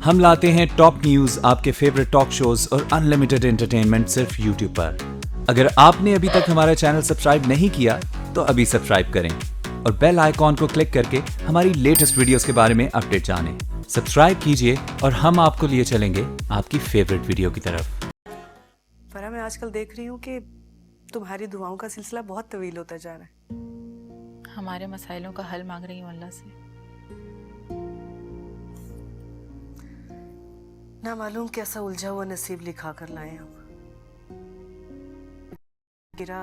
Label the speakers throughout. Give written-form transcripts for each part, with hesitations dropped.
Speaker 1: हम लाते हैं top news, आपके फेवरेट टॉक शोज और अनलिमिटेड एंटरटेनमेंट सिर्फ यूट्यूब पर। अगर आपने अभी तक हमारा चैनल सब्सक्राइब नहीं किया तो अभी सब्सक्राइब करें और बेल आइकॉन को क्लिक करके हमारी लेटेस्ट वीडियोस के बारे में अपडेट जानें। सब्सक्राइब कीजिए और हम आपको लिए चलेंगे आपकी फेवरेट वीडियो की तरफ।
Speaker 2: फरा, मैं आजकल देख रही हूँ कि तुम्हारी दुआओं का सिलसिला बहुत तवील होता जा रहा है।
Speaker 3: हमारे मसाइलों का हल मांग रही हूँ अल्लाह से।
Speaker 2: ना मालूम कैसा उलझा हुआ नसीब लिखा कर लाए हम। गिरा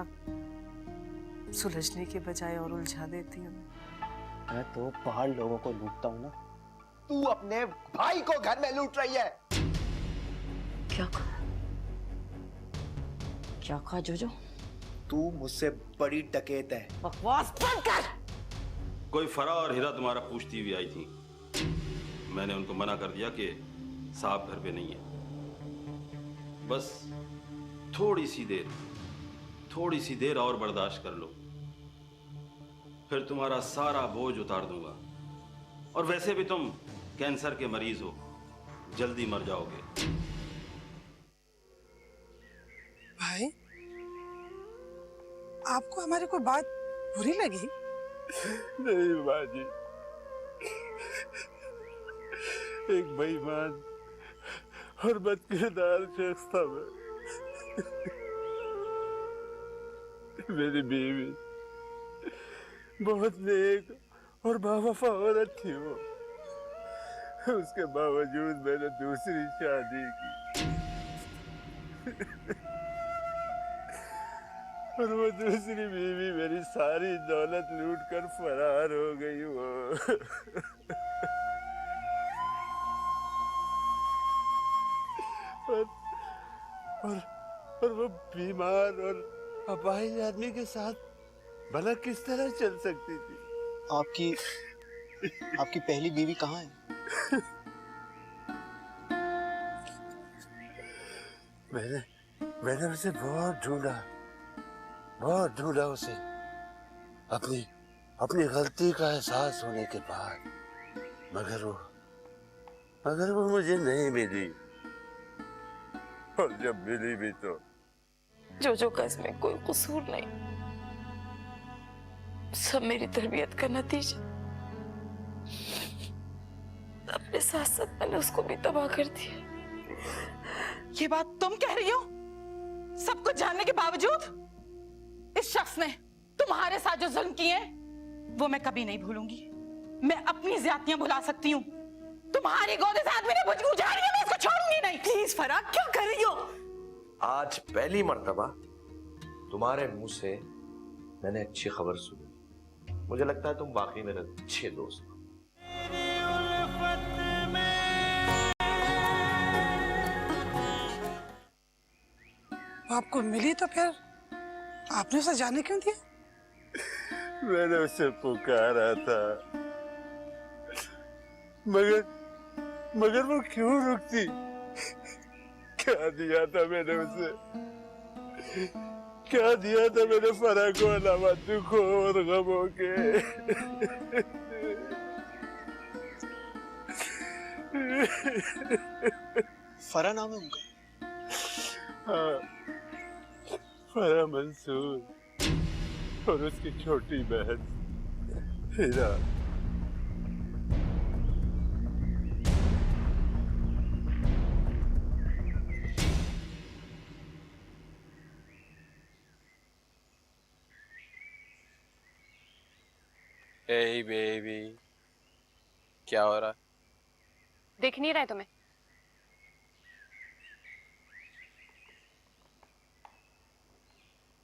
Speaker 2: सुलझने के बजाय और उलझा देती हमें।
Speaker 4: मैं तो पहाड़ लोगों को लूटता हूँ ना, तू अपने भाई को घर में लूट रही है।
Speaker 5: क्या कहा जोजो?
Speaker 4: तू मुझसे बड़ी डकैत है।
Speaker 5: बकवास बंद कर।
Speaker 6: कोई फरा और हीरा तुम्हारा पूछती हुई आई थी। मैंने उनको मना कर दिया कि साहब घर पे नहीं है। बस थोड़ी सी देर और बर्दाश्त कर लो, फिर तुम्हारा सारा बोझ उतार दूंगा। और वैसे भी तुम कैंसर के मरीज हो, जल्दी मर जाओगे।
Speaker 7: भाई, आपको हमारी कोई बात बुरी लगी?
Speaker 8: नहीं बाजी, एक बेईमान और बदकिरदार शख्स था मैं। मेरी बीवी बहुत नेक और बावफा औरत थी वो। उसके बावजूद मैंने दूसरी शादी की और वो दूसरी बीवी मेरी सारी दौलत लूट कर फरार हो गई वो। और वो बीमार और अपाहिज आदमी के साथ भला किस तरह चल सकती थी?
Speaker 4: आपकी पहली बीवी कहाँ है?
Speaker 8: मैंने उसे बहुत ढूंढा उसे। अपनी गलती का एहसास होने के बाद, मगर वो मुझे नहीं मिली। और जब मिली भी तो
Speaker 3: जोजो का इसमें कोई कसूर नहीं, सब मेरी तरबियत का नतीजा। अपने साथ साथ मैंने उसको भी तबाह कर दिया।
Speaker 7: ये बात तुम कह रही हो? सब कुछ जानने के बावजूद इस शख्स ने तुम्हारे साथ जो जुल्म किए वो मैं कभी नहीं भूलूंगी। मैं अपनी ज्यादतियां भुला सकती हूँ, तुम्हारी गोद से आदमी ने मुझको उजाड़ी है, मैं इसको छोड़ूंगी नहीं। प्लीज फरा, क्या कर रही हो?
Speaker 9: आज पहली मर्तबा तुम्हारे मुंह से मैंने अच्छी खबर सुनी। मुझे लगता है तुम वाकई मेरे अच्छे दोस्त हो।
Speaker 7: आपको मिली तो फिर आपने उसे जाने क्यों दिया?
Speaker 8: मैंने उसे पुकारा था, मगर वो क्यों रुकती? क्या दिया था मैंने उसे? क्या दिया था मैंने फरा को अलावा दुखों और गमों के?
Speaker 4: फरा नाम है उनका?
Speaker 8: हाँ, फरा मंसूर और उसकी छोटी बहन हीरा।
Speaker 10: Hey बेबी, क्या हो रहा है?
Speaker 3: दिख नहीं रहा है तुम्हें?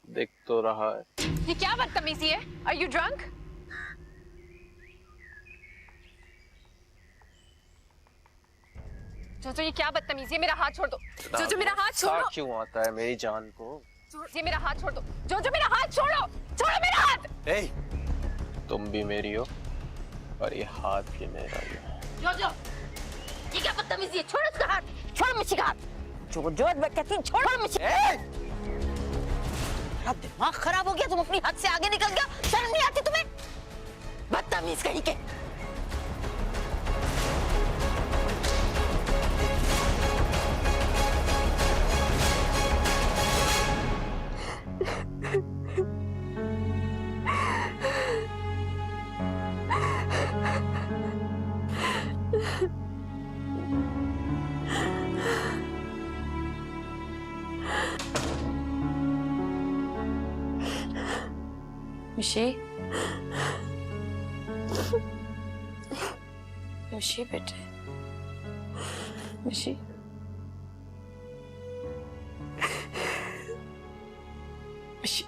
Speaker 10: दिख तो रहा है।
Speaker 3: ये क्या बदतमीजी है? Are you drunk? जोजो, ये क्या बदतमीजी है? मेरा हाथ छोड़ दो। जोजो, मेरा हाथ छोड़ो।
Speaker 10: क्यों आता है मेरी जान को?
Speaker 3: ये मेरा हाथ छोड़ दो। जोजो, मेरा हाथ छोड़ो। छोड़ो मेरा हाथ।
Speaker 10: Hey, तुम भी मेरी हो और ये हाथ भी मेरा ही है।
Speaker 5: जोजो, ये क्या बदतमीजी है? छोड़ उसका हाथ, छोड़ मिशी का हाथ। जोजो, मैं कहती हूँ छोड़ मिशी। तेरा दिमाग खराब हो गया? तुम अपनी हद से आगे निकल गया, शर्म नहीं आती तुम्हें? बदतमीज कहीं के।
Speaker 3: मिशी, मिशी बेटे, मिशी, मिशी,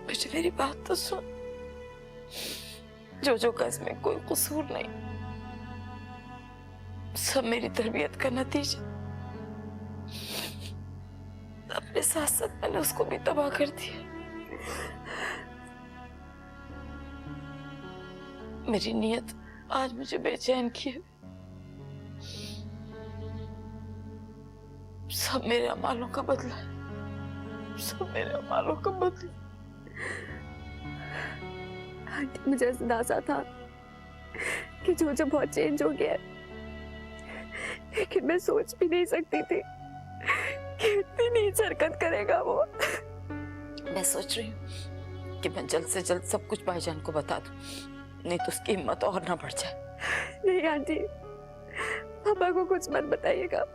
Speaker 3: बेटे मेरी बात तो सुन। जो का इसमें कोई कसूर नहीं, सब मेरी तरबियत का नतीजा। अपने साथ साथ मैंने उसको भी तबाह कर दिया। मेरी नीयत आज मुझे बेचैन किए। सब मेरे अमालों का बदला है, सब मेरे अमालों का बदला।
Speaker 11: आंटी मुझे अंदाजा था कि जो बहुत चेंज हो गया है, लेकिन मैं सोच भी नहीं सकती थी कि इतनी नीच हरकत करेगा वो।
Speaker 3: मैं सोच रही हूँ कि मैं जल्द से जल्द सब कुछ भाईजान को बता दूं, नहीं तो उसकी हिम्मत और ना बढ़ जाए।
Speaker 11: नहीं आंटी, पापा को कुछ मत बताइएगा,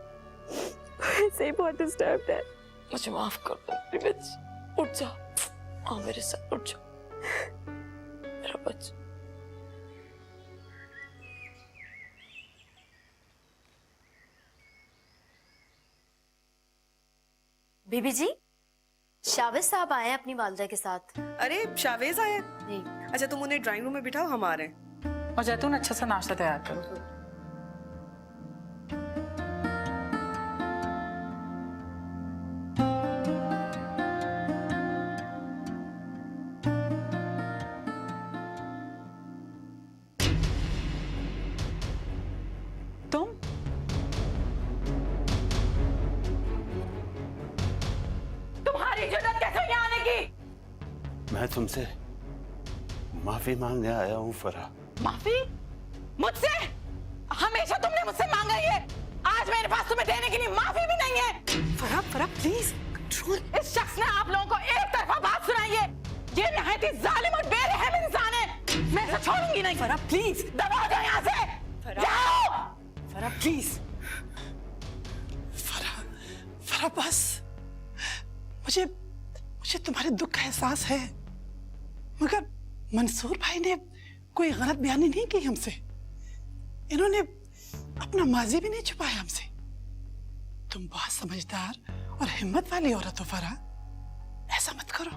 Speaker 11: ऐसे ही बहुत डिस्टर्ब है।
Speaker 3: मुझे माफ कर दो मेरी बच्ची, उठ जाओ, आओ मेरे साथ, उठ जाओ मेरा बच्चा।
Speaker 12: बीबी जी, शावेज साहब आए हैं अपनी वालदा के साथ।
Speaker 2: अरे शावेज आए?
Speaker 12: नहीं।
Speaker 2: अच्छा तुम उन्हें ड्राइंग रूम में बिठाओ, हम आ रहे हैं।
Speaker 7: और जैतून अच्छा सा नाश्ता तैयार करो। तुम्हारी जुर्रत कैसे हुई यहाँ आने की?
Speaker 8: मैं तुमसे माफी मांगने आया हूँ फरा।
Speaker 7: माफी? मुझसे? हमेशा तुमने मुझसे मांगा ही है, आज मेरे पास तुम्हें देने के लिए माफी भी नहीं है।
Speaker 2: फरा, फरा प्लीज।
Speaker 7: इस शख्स ने आप लोगों को एक तरफा बात सुनाई है। ये नहायत ही जालिम और बेरहम इंसान है। मैं इसे छोड़ूंगी नहीं।
Speaker 2: फरा प्लीज,
Speaker 7: दबा जाओ यहाँ से। जाओ।
Speaker 2: फरा प्लीज।
Speaker 13: फरा बस, मुझे तुम्हारे दुख का एहसास है, मगर मंसूर भाई ने कोई गलत बयानी नहीं की हमसे। इन्होंने अपना माजी भी नहीं छुपाया हमसे। तुम बहुत समझदार और हिम्मत वाली औरत हो फरा, ऐसा मत करो।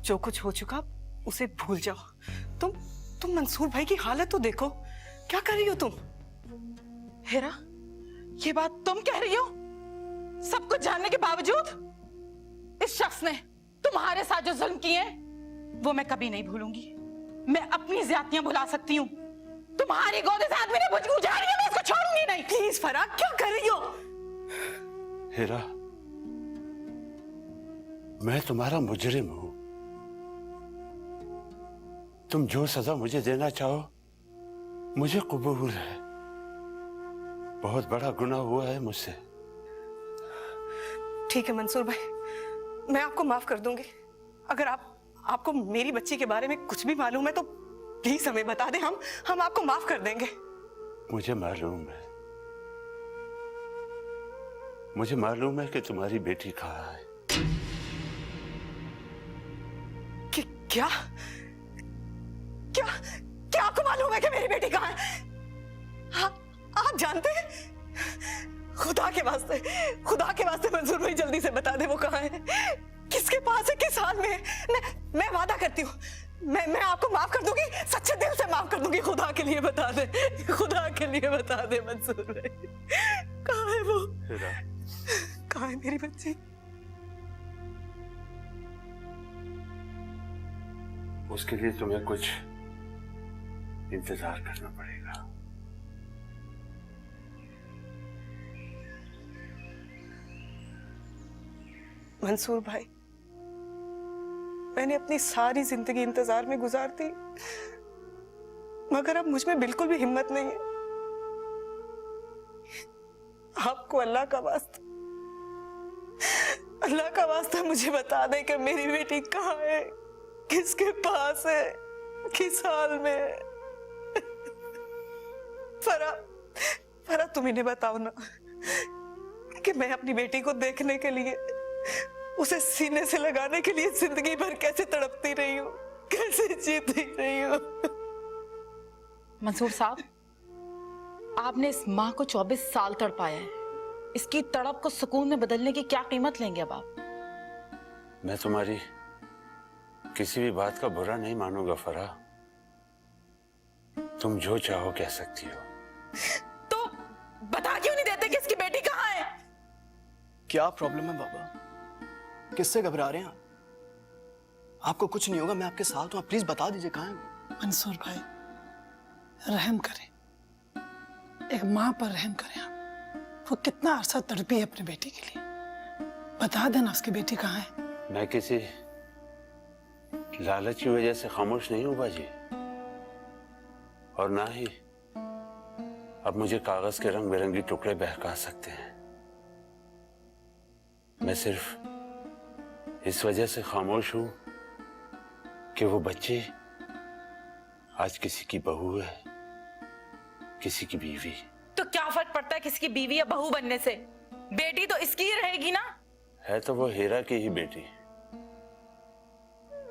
Speaker 2: जो कुछ हो चुका उसे भूल जाओ। तुम मंसूर भाई की हालत तो देखो, क्या कर रही हो तुम?
Speaker 7: हेरा, ये बात तुम कह रही हो? सब कुछ जानने के बावजूद इस शख्स ने तुम्हारे साथ जो जुल्म किए वो मैं कभी नहीं भूलूंगी। मैं अपनी ज्यादतियां भुला सकती हूँ, तुम्हारी गोद से आदमी ने मुझे उजाड़ी है, मैं इसको छोड़ूंगी नहीं।
Speaker 2: प्लीज फरा, क्या कर रही हो?
Speaker 8: हेरा, मैं तुम्हारा मुजरिम हूं। तुम जो सजा मुझे देना चाहो मुझे कबूल है। बहुत बड़ा गुनाह हुआ है मुझसे।
Speaker 2: ठीक है मंसूर भाई, मैं आपको माफ कर दूंगी। अगर आपको मेरी बच्ची के बारे में कुछ भी मालूम है तो प्लीज हमें बता दें, हम आपको माफ कर देंगे।
Speaker 8: मुझे मालूम है कि तुम्हारी बेटी कहाँ है।
Speaker 2: क्या क्या क्या आपको मालूम है कि मेरी बेटी कहाँ है? आप जानते हैं? खुदा के वास्ते मंसूर भाई जल्दी से बता दे वो कहाँ है, किसके पास है, किस हाल में है। मैं वादा करती हूँ, मैं आपको माफ कर दूंगी, सच्चे दिल से माफ कर दूंगी। खुदा के लिए बता दे, खुदा के लिए बता दे मंसूर भाई, कहाँ है वो? कहाँ है मेरी बच्ची?
Speaker 8: उसके लिए तुम्हें कुछ इंतजार करना पड़ेगा।
Speaker 2: मंसूर भाई, मैंने अपनी सारी जिंदगी इंतजार में गुजार दी, मगर अब मुझ में बिल्कुल भी हिम्मत नहीं है। आपको अल्लाह का वास्ता मुझे बता दें कि मेरी बेटी कहाँ है, किसके पास है, किस हाल में है। तुम इन्हें बताओ ना कि मैं अपनी बेटी को देखने के लिए, उसे सीने से लगाने के लिए जिंदगी भर कैसे तड़पती रही हूँ, कैसे जीती रही हूँ।
Speaker 7: मंसूर साहब, आपने इस माँ को 24 साल तड़पाया है। इसकी तड़प को सुकून में बदलने की क्या कीमत लेंगे अब आप?
Speaker 8: मैं तुम्हारी किसी भी बात का बुरा नहीं मानूंगा फराह। तुम जो चाहो कह सकती हो।
Speaker 7: तो बता क्यों नहीं देते कि इसकी बेटी कहाँ है?
Speaker 14: क्या प्रॉब्लम है बाबा? किससे घबरा रहे हैं आप? आपको कुछ नहीं होगा, मैं आपके साथ हूं। आप प्लीज बता दीजिए कहाँ है।
Speaker 13: मंसूर भाई, रहम करें, एक माँ पर रहम करें आप। वो कितना अरसा तड़पी है अपनी बेटी के लिए। बता देना उसकी बेटी कहाँ है।
Speaker 8: मैं किसी लालच की वजह से खामोश नहीं हूं बाजी, और ना ही अब मुझे कागज के रंग बिरंगी टुकड़े बहका सकते हैं। मैं सिर्फ इस वजह से खामोश हूं कि वो बच्ची आज किसी की बहू है, किसी की बीवी।
Speaker 7: तो क्या फर्क पड़ता है किसी की बीवी या बहू बनने से? बेटी तो इसकी ही रहेगी ना।
Speaker 8: है तो वो हीरा की ही बेटी,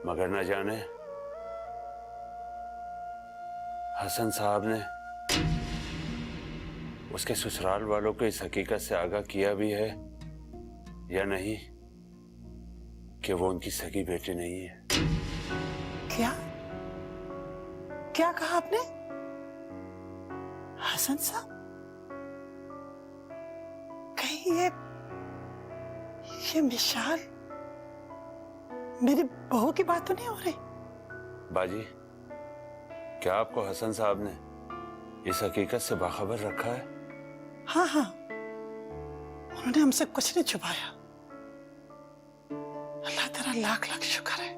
Speaker 8: मगर न जाने हसन साहब ने उसके ससुराल वालों को इस हकीकत से आगाह किया भी है या नहीं कि वो उनकी सगी बेटी नहीं है।
Speaker 13: क्या क्या कहा आपने? हसन साहब, कहीं ये मिसाल मेरी बहू की बात तो नहीं हो रही?
Speaker 8: बाजी, क्या आपको हसन साहब ने इस हकीकत से बाखबर रखा है?
Speaker 13: हाँ हाँ, उन्होंने हमसे कुछ नहीं छुपाया। अल्लाह तेरा लाख लाख शुक्र है,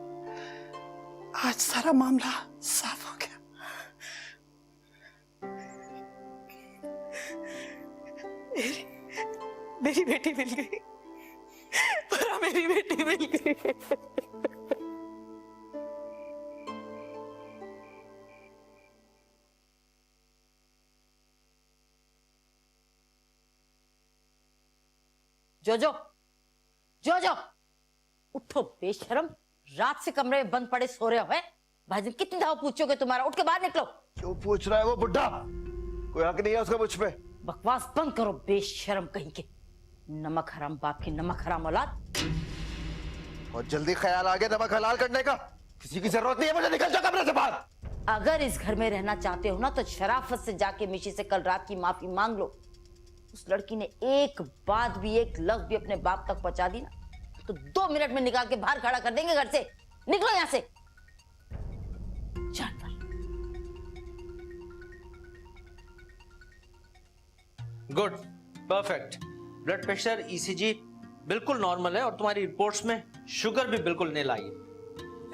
Speaker 13: आज सारा मामला साफ हो गया।
Speaker 2: मेरी बेटी मिल गई, मेरी बेटी मिल गई।
Speaker 5: जो उठो बेशरम, रात से कमरे में बंद पड़े सो रहे हो। भाईजान कितनी दफा पूछोगे तुम्हारा? उठ के बाहर निकलो।
Speaker 4: क्यों पूछ रहा है वो बुड्ढा? कोई हक नहीं है उसका मुझ पे।
Speaker 5: बकवास बंद करो बेशरम कहीं के। नमक हराम बाप की नमक हराम औलाद।
Speaker 4: और जल्दी ख्याल आ गया नमक हलाल करने का? किसी की जरूरत नहीं है, मुझे निकल जाओ कमरे से बाहर।
Speaker 5: अगर इस घर में रहना चाहते हो ना तो शराफत से जाके मिशी से कल रात की माफी मांग लो। उस लड़की ने एक बात भी, एक लफ्ज भी अपने बाप तक पहुंचा दी ना तो 2 मिनट में निकाल के बाहर खड़ा कर देंगे घर से। निकलो यहां से जानवर।
Speaker 15: Good, perfect. Blood pressure, ECG बिल्कुल नॉर्मल है और तुम्हारी रिपोर्ट्स में शुगर भी बिल्कुल नील आई है।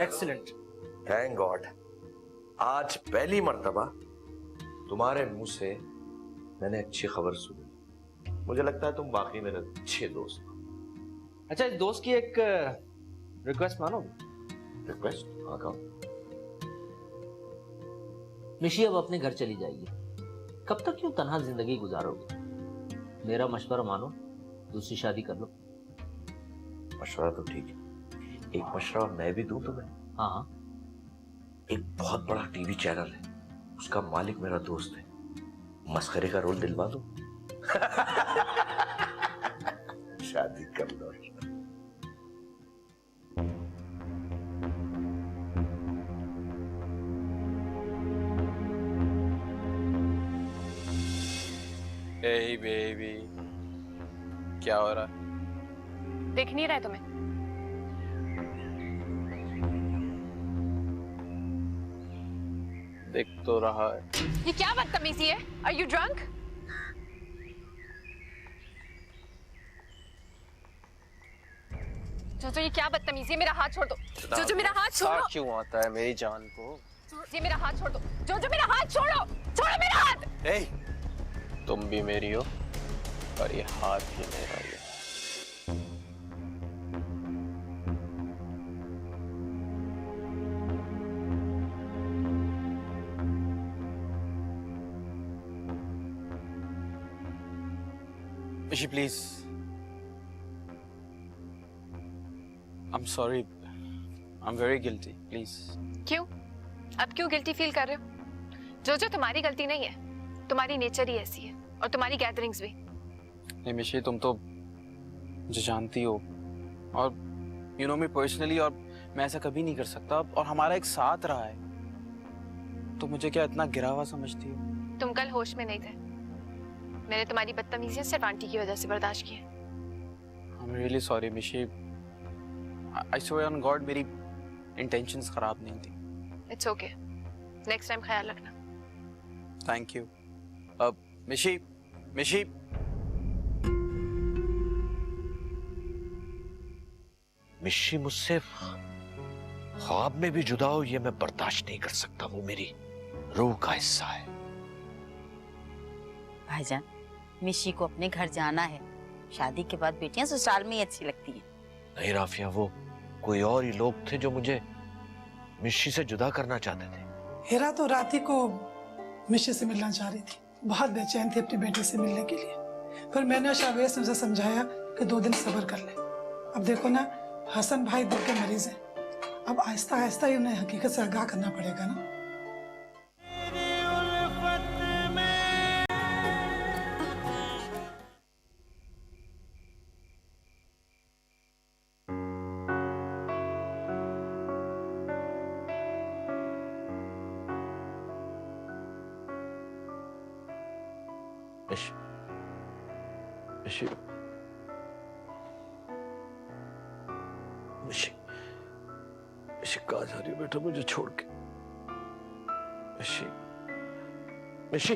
Speaker 15: एक्सीलेंट।
Speaker 9: थैंक गॉड, आज पहली मर्तबा तुम्हारे मुंह से मैंने अच्छी खबर सुनी। मुझे लगता है तुम बाकी मेरे अच्छे दोस्त हो।
Speaker 15: अच्छा, इस दोस्त की एक रिक्वेस्ट मानोगे?
Speaker 9: रिक्वेस्ट? हाँ, कहो।
Speaker 15: मिशी अब अपने घर चली जाएगी। कब तक क्यों तन्हा जिंदगी गुजारोगे? मेरा मशवरा मानो, दूसरी शादी कर लो।
Speaker 9: मशवरा तो ठीक है, एक मशवरा मैं भी दूं तुम्हें?
Speaker 15: हाँ।
Speaker 9: एक बहुत बड़ा टीवी चैनल है, उसका मालिक मेरा दोस्त है, मस्खरे का रोल दिलवा दूं? शादी कर लो।
Speaker 10: Hey baby, क्या हो रहा है?
Speaker 11: दिख नहीं रहा है तुम्हें?
Speaker 10: दिख तो रहा है।
Speaker 11: ये क्या बदतमीजी है? Are you drunk? जो ये क्या बदतमीजी है? मेरा हाथ छोड़ दो। जो मेरा हाथ छोड़ो।
Speaker 10: क्यों आता है मेरी जान को?
Speaker 11: ये मेरा हाथ छोड़ दो। जो मेरा हाथ छोड़ो। छोड़ो मेरा हाथ।
Speaker 10: Hey, तुम भी मेरी हो और ये हाथ भी मेरा ही है।
Speaker 14: मिशी please, I am sorry, I am very guilty, please.
Speaker 11: क्यों? अब क्यों गिल्टी फील कर रहे हो? जो तुम्हारी गलती नहीं है, तुम्हारी नेचर ही ऐसी है और तुम्हारी गैदरिंग्स भी।
Speaker 14: नहीं मिशी, तुम तो मुझे जानती हो और यू नो मी पर्सनली, और मैं ऐसा कभी नहीं कर सकता, और हमारा एक साथ रहा है, तो मुझे क्या इतना गिरा हुआ समझती हो?
Speaker 11: तुम कल होश में नहीं थे। मैंने तुम्हारी बदतमीजियां सिर्फ आंटी की वजह से बर्दाश्त की है।
Speaker 14: आई एम रियली सॉरी मिशी, आई स्वेयर ऑन गॉड मेरी इंटेंशंस खराब नहीं थी।
Speaker 11: इट्स ओके, नेक्स्ट टाइम ख्याल रखना।
Speaker 14: Thank you. मिशी, मिशी,
Speaker 9: मिशी मुझसे ख्वाब में भी जुदा हो ये मैं बर्दाश्त नहीं कर सकता। वो मेरी रूह का हिस्सा है।
Speaker 5: भाईजान, मिशी को अपने घर जाना है। शादी के बाद बेटियां ससुराल में ही अच्छी लगती हैं।
Speaker 9: नहीं राफिया, वो कोई और ही लोग थे जो मुझे मिशी से जुदा करना चाहते थे।
Speaker 13: हीरा तो राती को मिशी से मिलना चाह रही थी, बहुत बेचैन थी अपनी बेटी से मिलने के लिए, पर मैंने शावेश ने उसे समझाया कि 2 दिन सब्र कर ले। अब देखो ना, हसन भाई दिल के मरीज हैं, अब आहिस्ता आहिस्ता ही उन्हें हकीकत से आगाह करना पड़ेगा ना।
Speaker 9: मिशी, मिशी, मिशी, मिशी कहाँ जा रही हो बेटा मुझे छोड़ के? मिशी, मिशी,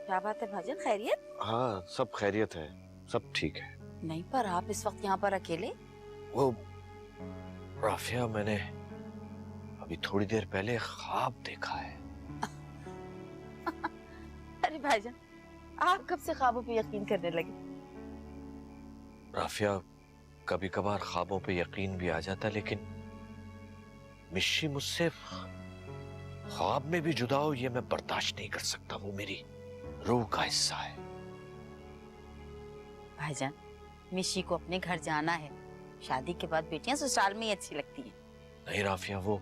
Speaker 5: क्या बात है भाईजान, खैरियत?
Speaker 9: हाँ सब खैरियत है, सब ठीक है।
Speaker 5: नहीं, पर आप इस वक्त यहाँ पर अकेले?
Speaker 9: वो राफिया, मैंने अभी थोड़ी देर पहले ख्वाब देखा है।
Speaker 5: अरे भाईजान, आप कब से ख्वाबों पे यकीन करने लगे?
Speaker 9: राफिया, कभी कभार ख्वाबों पे यकीन भी आ जाता, लेकिन मिशी मुझसे ख्वाब में भी जुदा हो ये मैं बर्दाश्त नहीं कर सकता। वो मेरी रूह का हिस्सा है।
Speaker 5: भाईजान, मिशी को अपने घर जाना है। शादी के बाद बेटियां ससुराल में ही अच्छी लगती हैं।
Speaker 9: नहीं राफिया, वो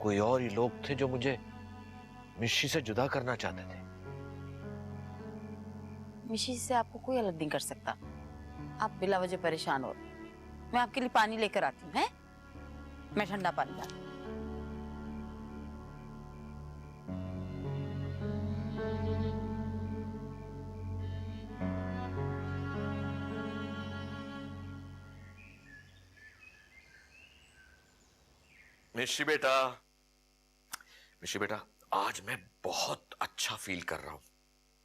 Speaker 9: कोई और ही लोग थे जो मुझे मिशी से जुदा करना चाहते थे।
Speaker 5: मिशी से आपको कोई अलग नहीं कर सकता। आप बिला वजह परेशान हो। मैं आपके लिए पानी लेकर आती हूँ, हैं? मैं ठंडा पानी लाती हूँ।
Speaker 9: मिशी बेटा, मिशी बेटा, आज मैं बहुत अच्छा फील कर रहा हूं,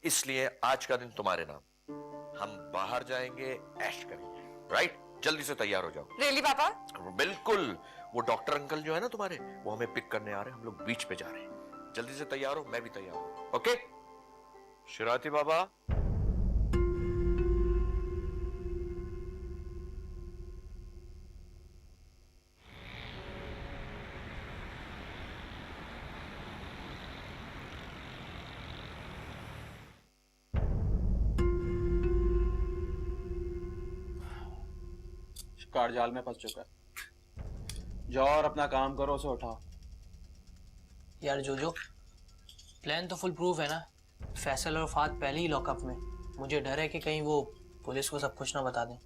Speaker 9: इसलिए आज का दिन तुम्हारे नाम। हम बाहर जाएंगे, ऐश करेंगे, राइट? जल्दी से तैयार हो जाओ।
Speaker 2: रियली पापा?
Speaker 9: बिल्कुल। वो डॉक्टर अंकल जो है ना तुम्हारे, वो हमें पिक करने आ रहे हैं, हम लोग बीच पे जा रहे हैं। जल्दी से तैयार हो, मैं भी तैयार हूं। ओके शिराती बाबा।
Speaker 14: शिकार जाल में फंस चुका है। जाओ और अपना काम करो, उसे उठाओ।
Speaker 16: यार जोजो, प्लान तो फुल प्रूफ है ना। फैसल और फात पहले ही लॉकअप में। मुझे डर है कि कहीं वो पुलिस को सब कुछ ना बता दें।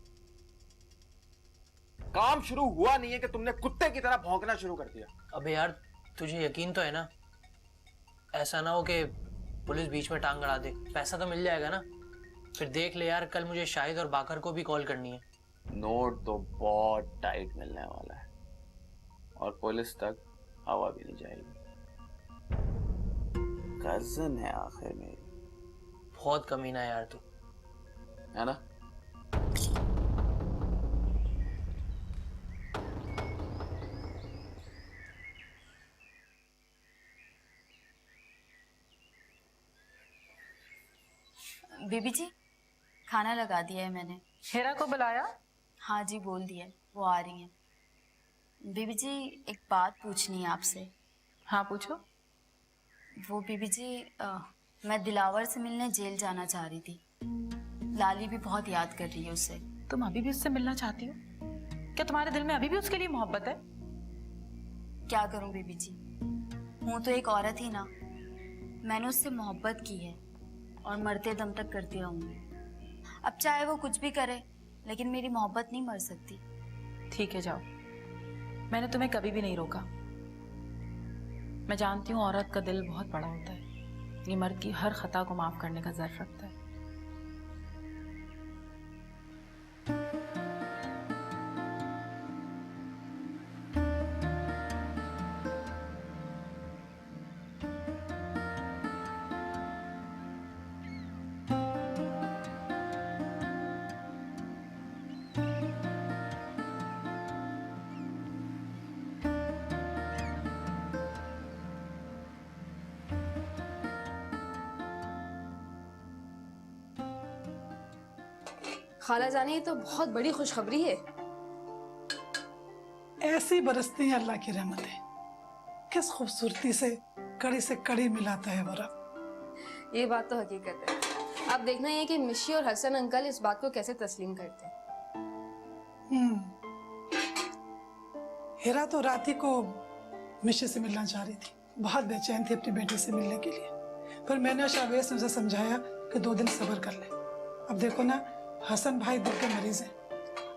Speaker 14: काम शुरू हुआ नहीं है कि तुमने कुत्ते की तरह भौंकना शुरू कर दिया।
Speaker 16: अबे यार, तुझे यकीन तो है ना? ऐसा ना हो कि पुलिस बीच में टांग अड़ा दे। पैसा तो मिल जाएगा ना? फिर देख ले यार, कल मुझे शाहिद और बाकर को भी कॉल करनी है।
Speaker 14: नोट तो बहुत टाइट मिलने वाला है और पुलिस तक हवा भी नहीं जाएगी। कज़न है आखिर मेरी।
Speaker 16: बहुत कमीना है यार तू,
Speaker 14: है ना?
Speaker 12: बीबी जी, खाना लगा दिया है मैंने।
Speaker 7: हेरा को बुलाया?
Speaker 12: हाँ जी, बोल दिया, वो आ रही हैं। बीबी जी, एक बात पूछनी है आपसे।
Speaker 7: हाँ पूछो।
Speaker 12: वो बीबी जी, मैं दिलावर से मिलने जेल जाना चाह रही थी। लाली भी बहुत याद कर रही है उसे।
Speaker 7: तुम अभी भी उससे मिलना चाहती हो? क्या तुम्हारे दिल में अभी भी उसके लिए मोहब्बत है?
Speaker 12: क्या करूं बीबी जी, हूं तो एक औरत ही ना। मैंने उससे मोहब्बत की है और मरते दम तक करती रहूंगी। अब चाहे वो कुछ भी करे, लेकिन मेरी मोहब्बत नहीं मर सकती।
Speaker 7: ठीक है, जाओ। मैंने तुम्हें कभी भी नहीं रोका। मैं जानती हूँ औरत का दिल बहुत बड़ा होता है। ये मर्द की हर खता को माफ करने का ज़र्फ रखता है।
Speaker 17: खाला जाने, ये तो बहुत बड़ी खुशखबरी है।
Speaker 13: ऐसी बरसती है अल्लाह की रहमतें। किस खूबसूरती से कड़ी मिलाता है बर्फ।
Speaker 17: ये बात तो हकीकत है। अब देखना ये कि मिशी और हसन अंकल इस बात को कैसे तस्लीम करते हैं।
Speaker 13: हेरा तो रात ही को मिशी से मिलना चाह रही थी। बहुत बेचैन थी अपनी बेटी से मिलने के लिए, पर मैंने शावेज ने उसे समझाया कि 2 दिन सब्र कर ले। अब देखो ना, हसन भाई दिल के मरीज हैं।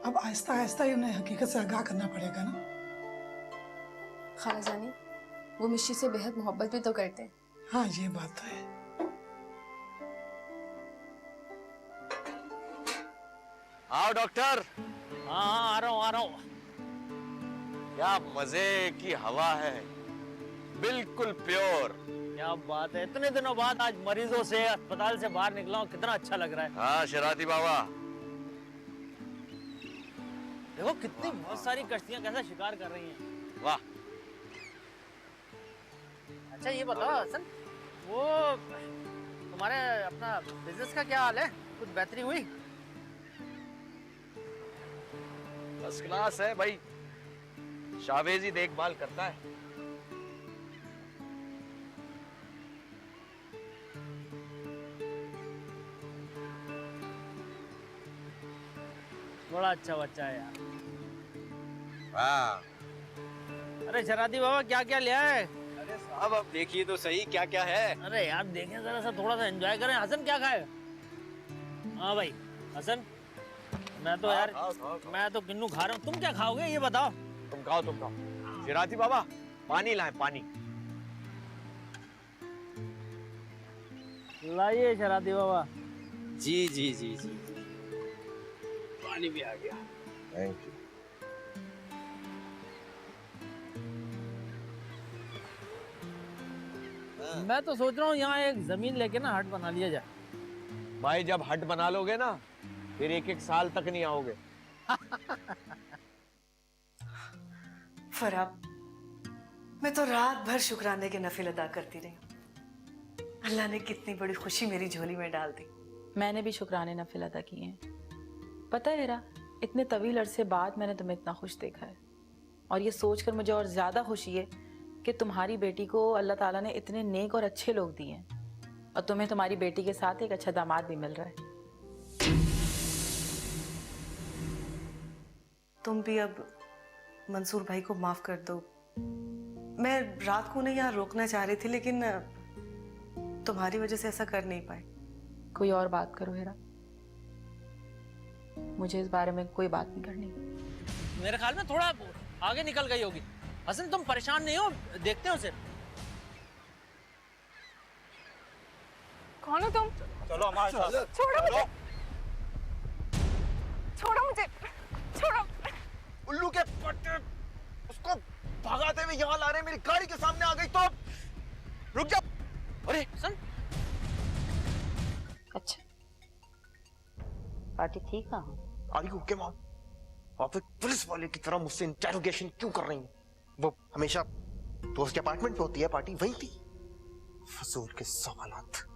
Speaker 13: अब आहिस्ता आहिस्ता ही उन्हें हकीकत से आगाह करना पड़ेगा ना।
Speaker 17: खाला जानी, वो मिशी से बेहद मोहब्बत भी तो करते हैं।
Speaker 13: हाँ, ये बात तो है।
Speaker 9: आओ डॉक्टर।
Speaker 15: हाँ आ रहा हूँ।
Speaker 9: क्या मजे की हवा है, बिल्कुल प्योर।
Speaker 15: क्या बात है, इतने दिनों बाद आज मरीजों से अस्पताल से बाहर निकला हूँ, कितना अच्छा लग रहा है।
Speaker 9: हाँ शराती बाबा,
Speaker 15: देखो कितनी बहुत सारी कश्तियां कैसा शिकार कर रही हैं।
Speaker 9: वाह।
Speaker 15: अच्छा ये बताओ हसन, वो तुम्हारे अपना बिजनेस का क्या हाल है? कुछ बेहतरी हुई?
Speaker 9: फर्स्ट क्लास है भाई, शावेज ही देखभाल करता है।
Speaker 15: बड़ा अच्छा बच्चा है यार।
Speaker 9: हाँ।
Speaker 15: अरे शराती बाबा, क्या क्या लिया है?
Speaker 10: अरे साहब, अब देखिए तो सही क्या क्या है।
Speaker 15: अरे यार देखें जरा सा, थोड़ा सा एंजॉय करें। हसन क्या खाएगा? हाँ भाई हसन, मैं तो यार मैं तो किन्नू खा रहा हूँ, तुम क्या खाओगे ये बताओ?
Speaker 9: तुम खाओ। शराती बाबा, पानी लाए, पानी
Speaker 15: लाइए शराती बाबा।
Speaker 10: जी। पानी भी आ गया।
Speaker 9: Thank you.
Speaker 16: मैं तो सोच रहा हूँ यहाँ एक जमीन लेके ना हट बना लिया जाए।
Speaker 9: भाई जब हट बना लोगे ना फिर 1-1 साल तक नहीं आओगे।
Speaker 2: फराब, मैं तो रात भर शुक्राने के नफिल अदा करती रही। अल्लाह ने कितनी बड़ी खुशी मेरी झोली में डाल दी।
Speaker 3: मैंने भी शुक्राने नफिल अदा किए हैं। पता है हेरा, इतने तवील अरसे बाद मैंने तुम्हें इतना खुश देखा है, और ये सोचकर मुझे और ज्यादा खुशी है कि तुम्हारी बेटी को अल्लाह ताला ने इतने नेक और अच्छे लोग दिए हैं, और तुम्हें तुम्हारी बेटी के साथ एक अच्छा दामाद भी मिल रहा है।
Speaker 2: तुम भी अब मंसूर भाई को माफ कर दो। मैं रात को उन्हें यहाँ रोकना चाह रही थी, लेकिन तुम्हारी वजह से ऐसा कर नहीं पाई।
Speaker 3: कोई और बात करो हेरा, मुझे इस बारे में कोई बात नहीं करनी।
Speaker 16: मेरे ख्याल में थोड़ा आगे निकल गई होगी। हसन तुम परेशान नहीं हो, देखते हो सिर्फ।
Speaker 11: कौन हो तुम?
Speaker 4: चलो हमारे साथ।
Speaker 11: छोड़ो मुझे, छोड़ो मुझे, छोड़ो।
Speaker 4: उल्लू के पट्टे उसको भगाते हुए यहाँ ला रहे, मेरी गाड़ी के सामने आ गई तो रुक जा।
Speaker 16: अरे सन,
Speaker 5: अच्छा पार्टी थी कहाँ?
Speaker 4: Are you okay mom? आप एक पुलिस वाले की तरह मुझसे इंटेरोगेशन क्यों कर रही हैं? वो हमेशा दोस्त के अपार्टमेंट पे होती है पार्टी, वहीं थी। फजूल के सवालात।